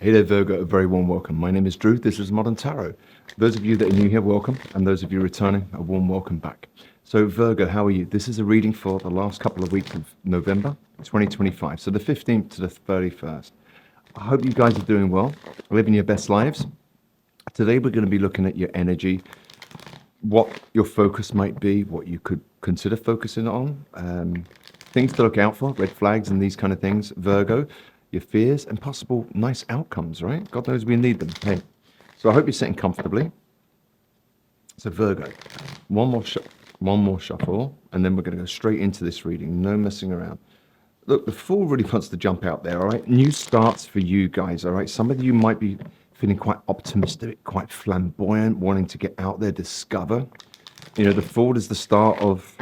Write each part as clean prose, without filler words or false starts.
Hey there, Virgo. A very warm welcome. My name is Drew. This is Modern Tarot. Those of you that are new here, welcome. And those of you returning, a warm welcome back. So, Virgo, how are you? This is a reading for the last couple of weeks of November 2025. So, the 15th to the 31st. I hope you guys are doing well, living your best lives. Today, we're going to be looking at your energy, what your focus might be, what you could consider focusing on, things to look out for, red flags and these kind of things, Virgo, your fears and possible nice outcomes, right? God knows we need them. Hey, so I hope you're sitting comfortably. So Virgo, one more shuffle, and then we're going to go straight into this reading. No messing around. Look, the Fool really wants to jump out there, all right? New starts for you guys, all right? Some of you might be feeling quite optimistic, quite flamboyant, wanting to get out there, discover. You know, the Fool is the start of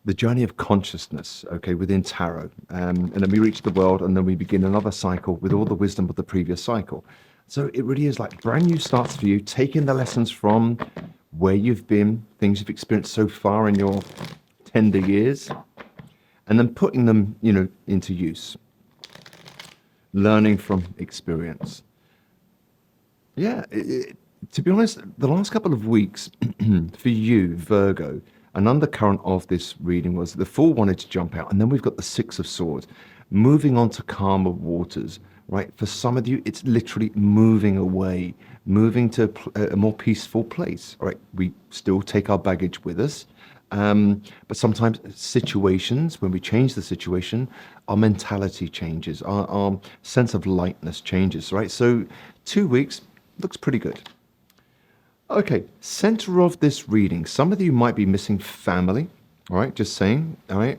the journey of consciousness, okay, within tarot. And then we reach the world, and then we begin another cycle with all the wisdom of the previous cycle. So it really is like brand new starts for you, taking the lessons from where you've been, things you've experienced so far in your tender years, and then putting them, you know, into use. Learning from experience. Yeah, to be honest, the last couple of weeks for you, Virgo, an undercurrent of this reading was the Fool wanted to jump out, and then we've got the Six of Swords, moving on to calmer waters, right? For some of you, it's literally moving away, moving to a more peaceful place, all right? We still take our baggage with us, but sometimes situations, when we change the situation, our mentality changes, our sense of lightness changes, right? So 2 weeks looks pretty good. Okay, center of this reading. Some of you might be missing family, all right? Just saying, all right?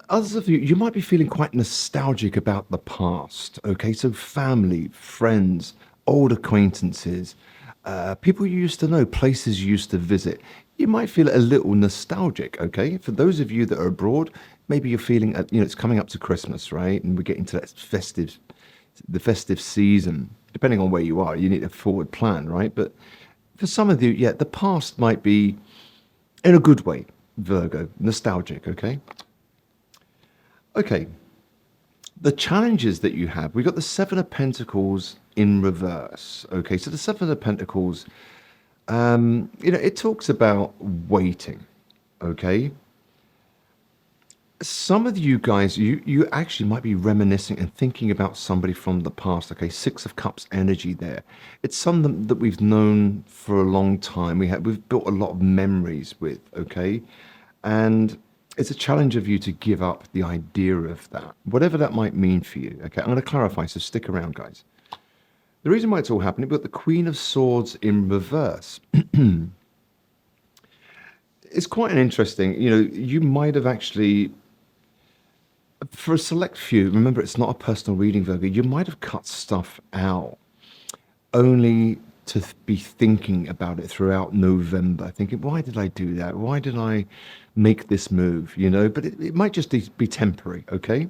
Others of you, you might be feeling quite nostalgic about the past, okay? So family, friends, old acquaintances, people you used to know, places you used to visit. You might feel a little nostalgic, okay? For those of you that are abroad, maybe you're feeling, you know, it's coming up to Christmas, right? And we're getting to that the festive season. Depending on where you are, you need a forward plan, right? But for some of you, yeah, the past might be, in a good way, Virgo, nostalgic, okay? Okay, the challenges that you have, we got the Seven of Pentacles in reverse, okay? So the Seven of Pentacles, you know, it talks about waiting, okay? Some of you guys, you actually might be reminiscing and thinking about somebody from the past. Okay, Six of Cups energy there. It's someone that we've known for a long time. We've built a lot of memories with. Okay, and it's a challenge of you to give up the idea of that, whatever that might mean for you. Okay, I'm going to clarify, so stick around, guys. The reason why it's all happening, we've got the Queen of Swords in reverse. It's quite an interesting. You know, you might have actually. For a select few, remember it's not a personal reading, Virgo, you might have cut stuff out only to be thinking about it throughout November, thinking, why did I do that? Why did I make this move? You know, but it might just be temporary, okay?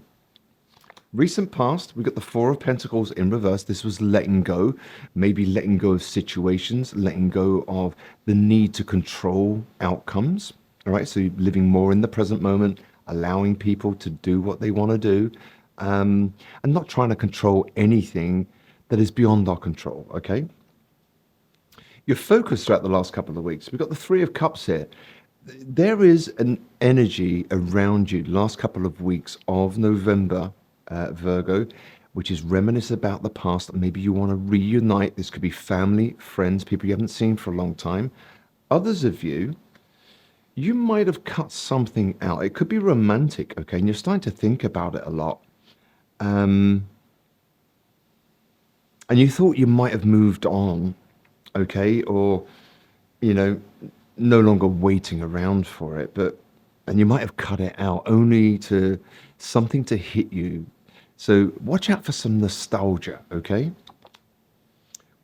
Recent past, we've got the Four of Pentacles in reverse. This was letting go, maybe letting go of situations, letting go of the need to control outcomes, all right? So you're living more in the present moment, allowing people to do what they want to do, and not trying to control anything that is beyond our control, okay? Your focus throughout the last couple of weeks, we've got the Three of Cups here. There is an energy around you last couple of weeks of November, Virgo, which is reminiscent about the past. Maybe you want to reunite. This could be family, friends, people you haven't seen for a long time. Others of you, you might have cut something out. It could be romantic, okay? And you're starting to think about it a lot. And you thought you might have moved on, okay? Or, you know, no longer waiting around for it. And you might have cut it out only to something to hit you. So watch out for some nostalgia, okay?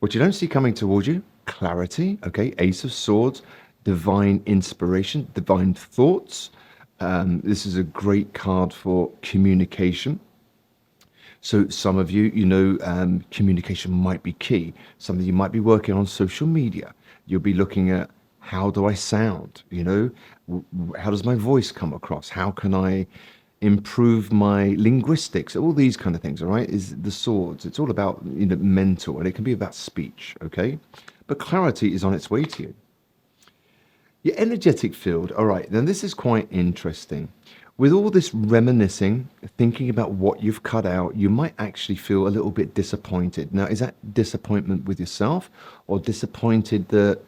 What you don't see coming towards you, clarity, okay? Ace of Swords, divine inspiration, divine thoughts. This is a great card for communication. So some of you, you know, communication might be key. Some of you might be working on social media. You'll be looking at, how do I sound? You know, how does my voice come across? How can I improve my linguistics, all these kind of things, all right, is the swords. It's all about, mental, and it can be about speech, okay? But clarity is on its way to you. Your energetic field, all right, now this is quite interesting. With all this reminiscing, thinking about what you've cut out, you might actually feel a little bit disappointed. Now, is that disappointment with yourself or disappointed that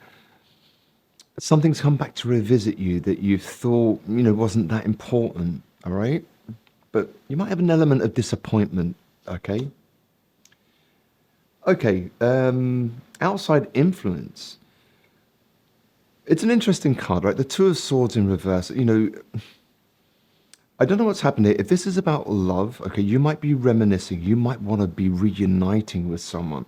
something's come back to revisit you that you thought, wasn't that important, all right? But you might have an element of disappointment, okay? Okay, outside influence. It's an interesting card, right? The Two of Swords in reverse. I don't know what's happened here. If this is about love, okay, you might be reminiscing. You might want to be reuniting with someone.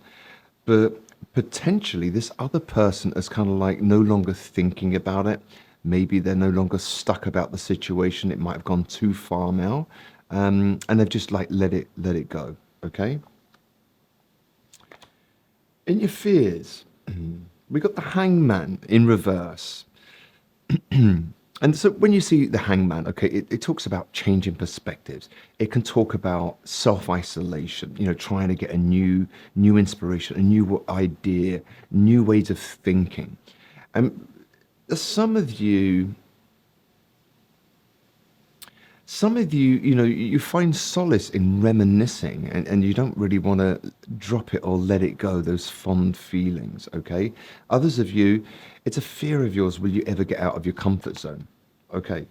But potentially this other person is kind of like no longer thinking about it. Maybe they're no longer stuck about the situation. It might have gone too far now. And they've just like let it go, okay? In your fears, we got the Hangman in reverse. And so when you see the Hangman, okay, it talks about changing perspectives. It can talk about self-isolation, trying to get a new inspiration, a new idea, new ways of thinking. And some of you, you find solace in reminiscing, and you don't really want to drop it or let it go, those fond feelings, okay? Others of you, it's a fear of yours, will you ever get out of your comfort zone, okay?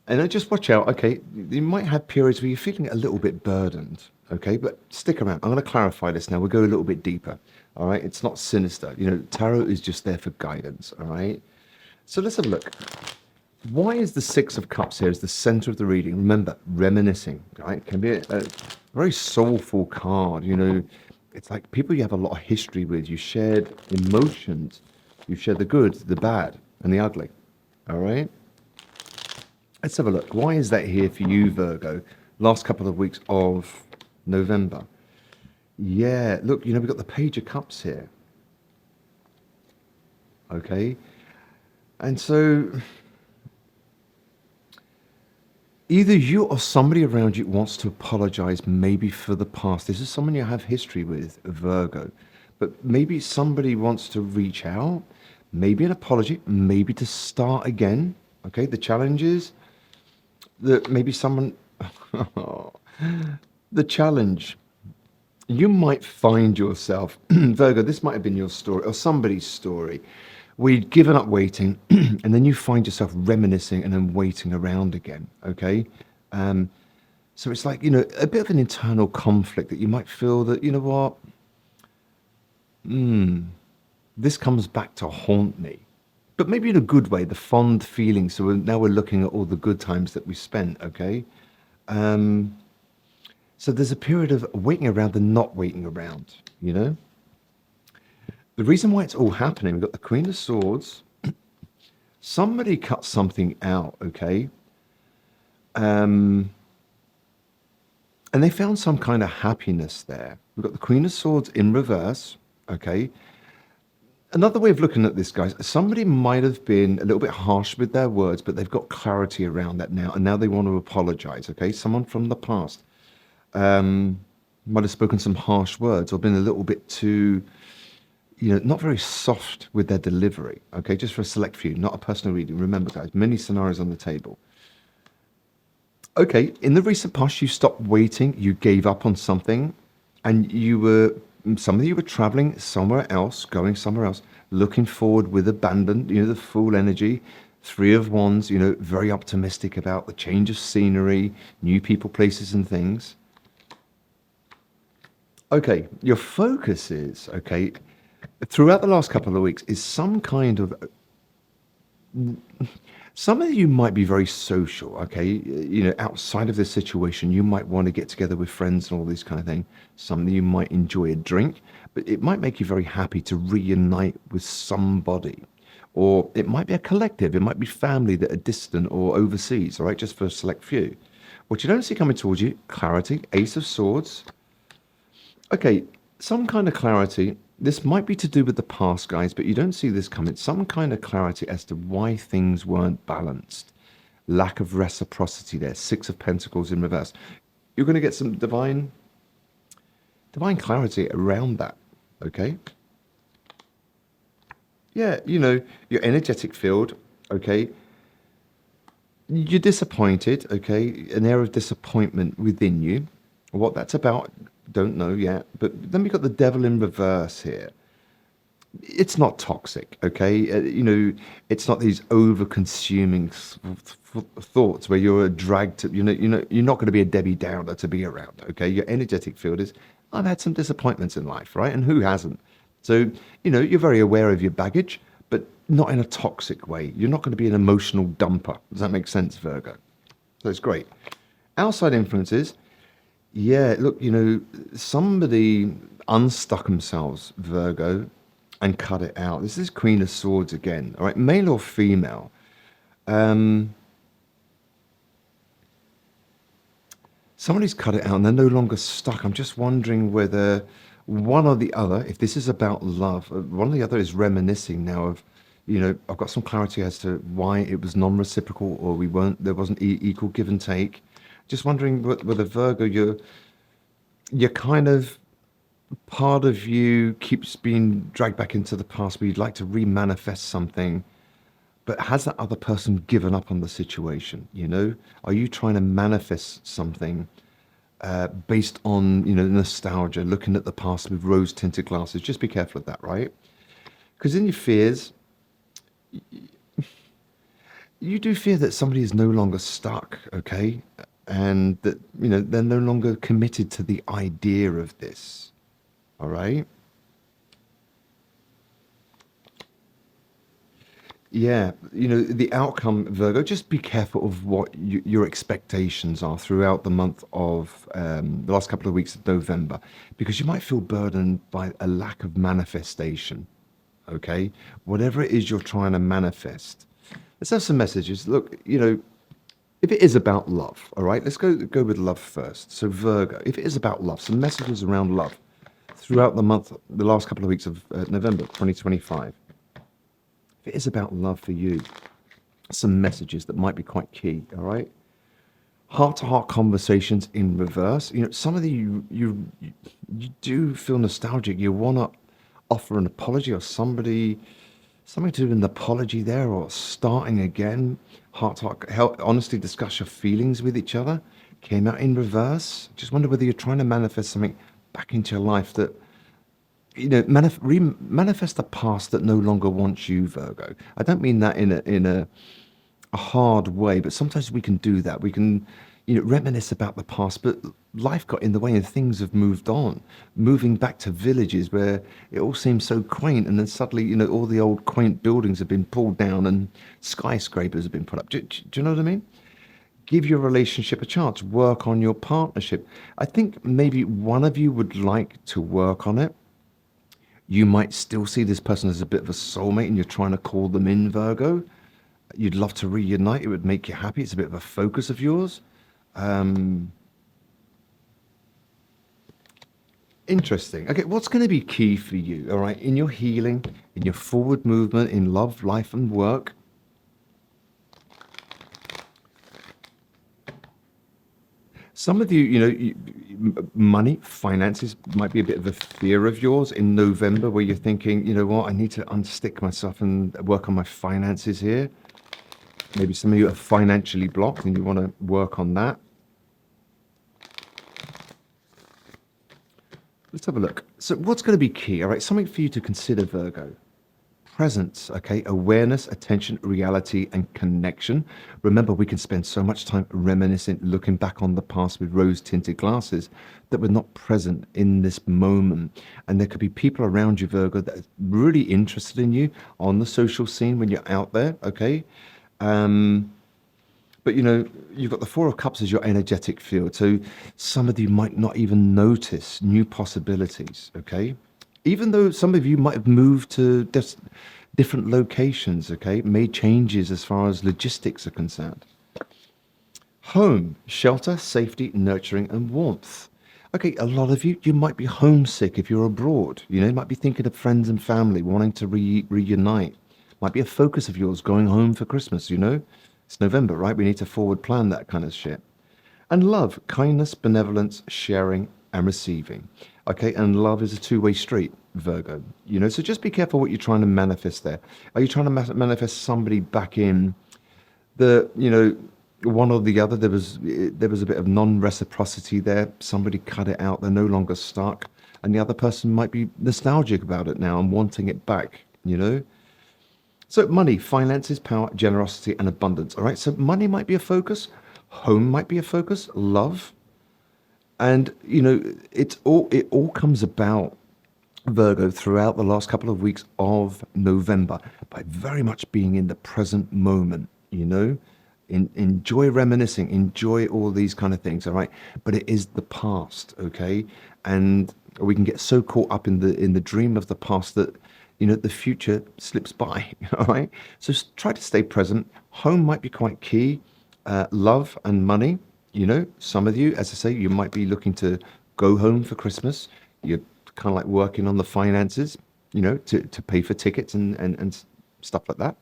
And then just watch out, okay? You might have periods where you're feeling a little bit burdened, okay? But stick around. I'm going to clarify this now. We'll go a little bit deeper, all right? It's not sinister. Tarot is just there for guidance, all right? So let's have a look. Why is the Six of Cups here as the center of the reading? Remember, reminiscing, right? It can be a very soulful card. It's like people you have a lot of history with. You shared emotions. You shared the good, the bad, and the ugly. All right? Let's have a look. Why is that here for you, Virgo? Last couple of weeks of November. Yeah, look, we've got the Page of Cups here. Okay? And so either you or somebody around you wants to apologize maybe for the past. This is someone you have history with, Virgo. But maybe somebody wants to reach out, maybe an apology, maybe to start again. Okay, the challenge is that maybe someone, the challenge, you might find yourself, Virgo, this might have been your story or somebody's story. We'd given up waiting, and then you find yourself reminiscing and then waiting around again, okay? So it's like, a bit of an internal conflict that you might feel that, what? This comes back to haunt me. But maybe in a good way, the fond feeling. So now we're looking at all the good times that we spent, okay? So there's a period of waiting around and not waiting around, The reason why it's all happening, we've got the Queen of Swords. Somebody cut something out, okay? And they found some kind of happiness there. We've got the Queen of Swords in reverse, okay? Another way of looking at this, guys, somebody might have been a little bit harsh with their words, but they've got clarity around that now, and now they want to apologize, okay? Someone from the past might have spoken some harsh words or been a little bit too, not very soft with their delivery, okay? Just for a select few, not a personal reading. Remember, guys, many scenarios on the table. Okay, in the recent past, you stopped waiting, you gave up on something, and some of you were traveling somewhere else, going somewhere else, looking forward with abandon, the Fool energy, Three of Wands, very optimistic about the change of scenery, new people, places, and things. Okay, your focus is, okay, throughout the last couple of weeks, is some kind of, some of you might be very social, okay? Outside of this situation, you might want to get together with friends and all this kind of thing. Some of you might enjoy a drink, but it might make you very happy to reunite with somebody. Or it might be a collective. It might be family that are distant or overseas, all right? Just for a select few. What you don't see coming towards you, clarity, Ace of Swords. Okay, some kind of clarity. This might be to do with the past, guys, but you don't see this coming. Some kind of clarity as to why things weren't balanced. lack of reciprocity there. Six of Pentacles in reverse. You're going to get some divine clarity around that. Okay. Yeah, your energetic field. Okay. You're disappointed. Okay. An air of disappointment within you. What that's about, don't know yet. But then we got the devil in reverse here. It's not toxic, okay? It's not these over-consuming thoughts where you're dragged to, you're not going to be a Debbie Downer to be around, okay? Your energetic field is, I've had some disappointments in life, right? And who hasn't? So, you're very aware of your baggage, but not in a toxic way. You're not going to be an emotional dumper. Does that make sense, Virgo? So it's great. Outside influences, yeah, look, somebody unstuck themselves, Virgo, and cut it out. This is Queen of Swords again. All right, male or female. Somebody's cut it out and they're no longer stuck. I'm just wondering whether one or the other, if this is about love, one or the other is reminiscing now of, I've got some clarity as to why it was non-reciprocal or there wasn't equal give and take. Just wondering whether Virgo, you're kind of, part of you keeps being dragged back into the past where you'd like to remanifest something, but has that other person given up on the situation? Are you trying to manifest something based on nostalgia, looking at the past with rose tinted glasses? Just be careful of that, right? Because in your fears, you do fear that somebody is no longer stuck, okay, and that they're no longer committed to the idea of this. All right. Yeah. The outcome, Virgo, just be careful of what your expectations are throughout the month of the last couple of weeks of November, because you might feel burdened by a lack of manifestation. Okay. Whatever it is you're trying to manifest. Let's have some messages. Look, if it is about love, all right, let's go with love first. So Virgo, if it is about love, some messages around love throughout the last couple of weeks of November 2025. If it is about love for you, some messages that might be quite key, all right? Heart-to-heart conversations in reverse. Some of you do feel nostalgic. You want to offer an apology or something to do with an apology there, or starting again. Heart-to-heart, honestly discuss your feelings with each other. Came out in reverse. Just wonder whether you're trying to manifest something back into your life that, manifest a past that no longer wants you, Virgo. I don't mean that in a hard way, but sometimes we can do that. We can, reminisce about the past, but life got in the way and things have moved on. Moving back to villages where it all seems so quaint, and then suddenly, all the old quaint buildings have been pulled down and skyscrapers have been put up. Do you know what I mean? Give your relationship a chance. Work on your partnership. I think maybe one of you would like to work on it. You might still see this person as a bit of a soulmate and you're trying to call them in, Virgo. You'd love to reunite. It would make you happy. It's a bit of a focus of yours. Interesting. Okay, what's going to be key for you, all right, in your healing, in your forward movement, in love, life, and work? Some of you, money, finances might be a bit of a fear of yours in November, where you're thinking, what, I need to unstick myself and work on my finances here. Maybe some of you are financially blocked and you want to work on that. Let's have a look. So what's going to be key? All right, something for you to consider, Virgo. Presence, okay? Awareness, attention, reality, and connection. Remember, we can spend so much time reminiscing, looking back on the past with rose-tinted glasses, that we're not present in this moment. And there could be people around you, Virgo, that are really interested in you on the social scene when you're out there, okay? But you've got the Four of Cups as your energetic field. So some of you might not even notice new possibilities, okay? Even though some of you might have moved to different locations, okay? Made changes as far as logistics are concerned. Home, shelter, safety, nurturing, and warmth. Okay, a lot of you might be homesick if you're abroad. You might be thinking of friends and family, wanting to reunite. Might be a focus of yours going home for Christmas, It's November, right? We need to forward plan that kind of shit. And love, kindness, benevolence, sharing, and receiving. Okay, and love is a two-way street, Virgo. So just be careful what you're trying to manifest there. Are you trying to manifest somebody back in the, one or the other? There was a bit of non-reciprocity there. Somebody cut it out. They're no longer stuck, and the other person might be nostalgic about it now and wanting it back. So money, finances, power, generosity, and abundance. All right. So money might be a focus. Home might be a focus. Love, and it all comes about, Virgo, throughout the last couple of weeks of November by very much being in the present moment. Enjoy reminiscing, enjoy all these kind of things, all right? But it is the past, okay? And we can get so caught up in the dream of the past that the future slips by, all right? So try to stay present. Home might be quite key. Love and money. Some of you, as I say, you might be looking to go home for Christmas. You're kind of like working on the finances, to pay for tickets and stuff like that.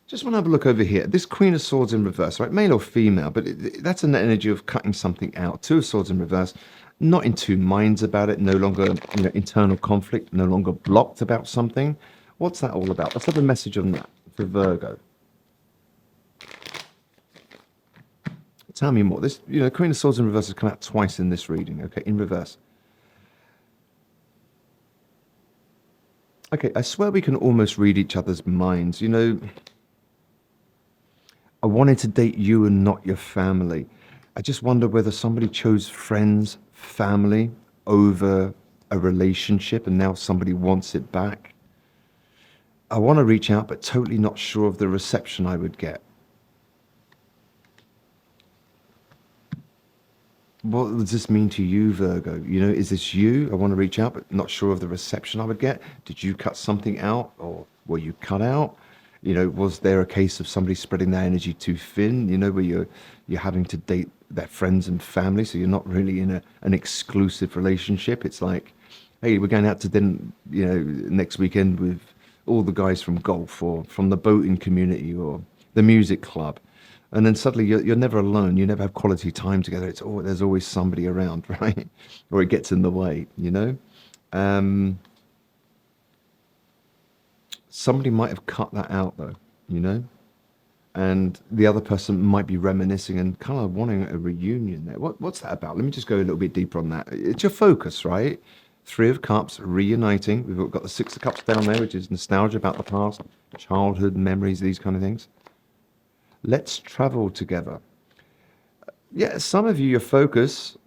Just want to have a look over here. This Queen of Swords in reverse, right? Male or female, but that's an energy of cutting something out. Two of Swords in reverse, not in two minds about it, no longer, internal conflict, no longer blocked about something. What's that all about? Let's have a message on that for Virgo. Tell me more. This, Queen of Swords in reverse has come out twice in this reading, okay, in reverse. Okay, I swear we can almost read each other's minds. I wanted to date you and not your family. I just wonder whether somebody chose friends, family over a relationship and now somebody wants it back. I want to reach out, but totally not sure of the reception I would get. What does this mean to you, Virgo? Is this you? I want to reach out, but not sure of the reception I would get. Did you cut something out, or were you cut out? Was there a case of somebody spreading their energy too thin? Where you're having to date their friends and family, so you're not really in an exclusive relationship. It's like, hey, we're going out to dinner, next weekend with all the guys from golf or from the boating community or the music club. And then suddenly you're never alone. You never have quality time together. There's always somebody around, right? Or it gets in the way, Somebody might have cut that out though, and the other person might be reminiscing and kind of wanting a reunion there. What's that about? Let me just go a little bit deeper on that. It's your focus, right? Three of Cups, reuniting. We've got the Six of Cups down there, which is nostalgia about the past, childhood memories, these kind of things. Let's travel together. Yeah, some of you, your focus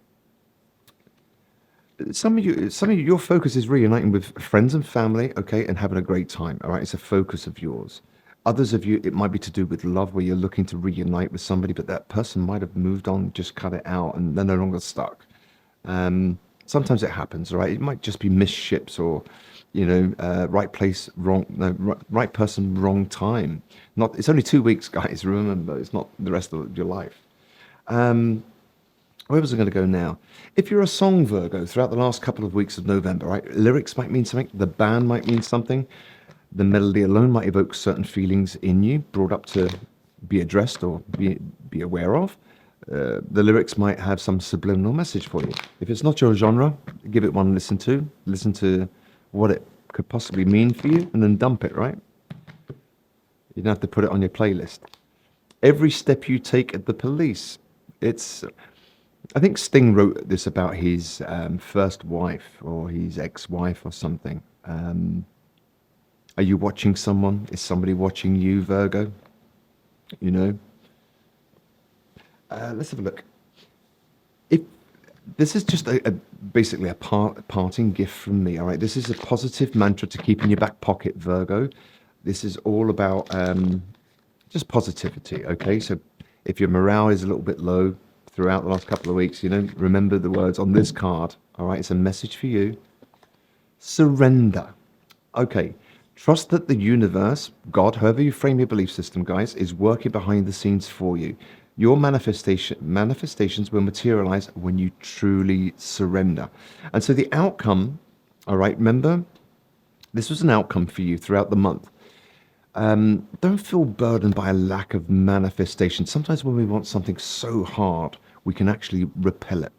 your focus is reuniting with friends and family, okay, and having a great time, all right? It's a focus of yours. Others of you, it might be to do with love, where you're looking to reunite with somebody, but that person might have moved on, just cut it out, and they're no longer stuck. Sometimes it happens, right? It might just be missed ships, or right place, wrong, no, right person, wrong time. It's only 2 weeks, guys. Remember, it's not the rest of your life. Where was I going to go now? If you're a song, Virgo, throughout the last couple of weeks of November, right, lyrics might mean something, the band might mean something, the melody alone might evoke certain feelings in you, brought up to be addressed or be aware of. The lyrics might have some subliminal message for you. If it's not your genre, give it one listen to what it could possibly mean for you, and then dump it, right? You don't have to put it on your playlist. Every step you take at the police. I think Sting wrote this about his first wife or his ex-wife or something. Are you watching someone? Is somebody watching you, Virgo? Let's have a look. If this is just basically a parting gift from me, all right? This is a positive mantra to keep in your back pocket, Virgo. This is all about just positivity, okay? So if your morale is a little bit low throughout the last couple of weeks, remember the words on this card, all right? It's a message for you. Surrender. Okay. Trust that the universe, God, however you frame your belief system, guys, is working behind the scenes for you. Your manifestations will materialize when you truly surrender. And so the outcome, all right, remember, this was an outcome for you throughout the month. Don't feel burdened by a lack of manifestation. Sometimes when we want something so hard, we can actually repel it.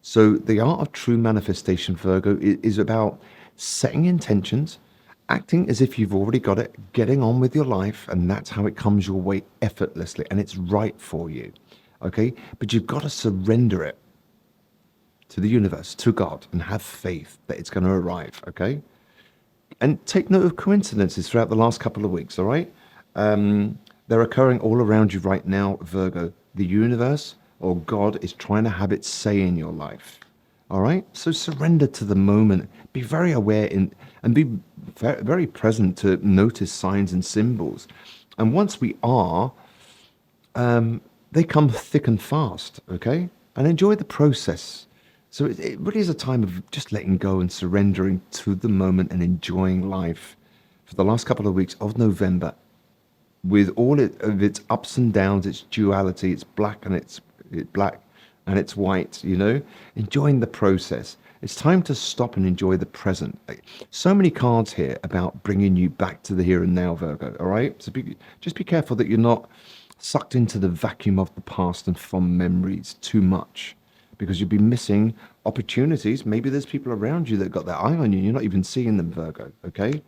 So the art of true manifestation, Virgo, is about setting intentions, acting as if you've already got it, getting on with your life, and that's how it comes your way effortlessly, and it's right for you. Okay? But you've got to surrender it to the universe, to God, and have faith that it's going to arrive. Okay? And take note of coincidences throughout the last couple of weeks, all right? They're occurring all around you right now, Virgo. The universe or God is trying to have its say in your life, all right? So surrender to the moment. Be very aware and be very present to notice signs and symbols. And once we are, they come thick and fast, okay? And enjoy the process. So it really is a time of just letting go and surrendering to the moment and enjoying life for the last couple of weeks of November with of its ups and downs, its duality, it's black and it's white, enjoying the process. It's time to stop and enjoy the present. So many cards here about bringing you back to the here and now, Virgo, all right? So just be careful that you're not sucked into the vacuum of the past and fond memories too much, because you'll be missing opportunities. Maybe there's people around you that got their eye on you and you're not even seeing them, Virgo, okay?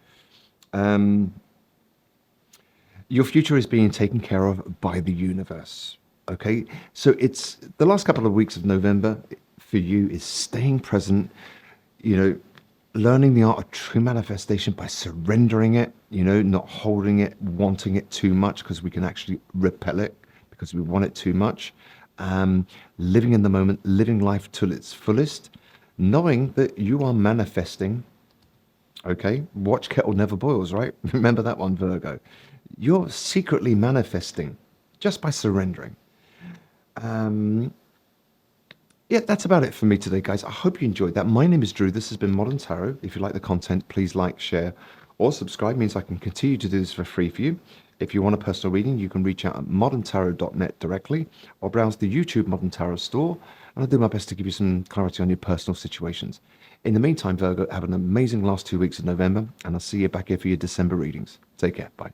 Your future is being taken care of by the universe, okay? So it's the last couple of weeks of November for you is staying present, learning the art of true manifestation by surrendering it, not holding it, wanting it too much, because we can actually repel it because we want it too much. Living in the moment, living life to its fullest, knowing that you are manifesting. Okay, watch kettle never boils, right? Remember that one, Virgo. You're secretly manifesting just by surrendering. Yeah, that's about it for me today, guys. I hope you enjoyed that. My name is Drew. This has been Modern Tarot. If you like the content, please like, share, or subscribe. It means I can continue to do this for free for you. If you want a personal reading, you can reach out at moderntarot.net directly or browse the YouTube Modern Tarot store, and I'll do my best to give you some clarity on your personal situations. In the meantime, Virgo, have an amazing last 2 weeks of November, and I'll see you back here for your December readings. Take care. Bye.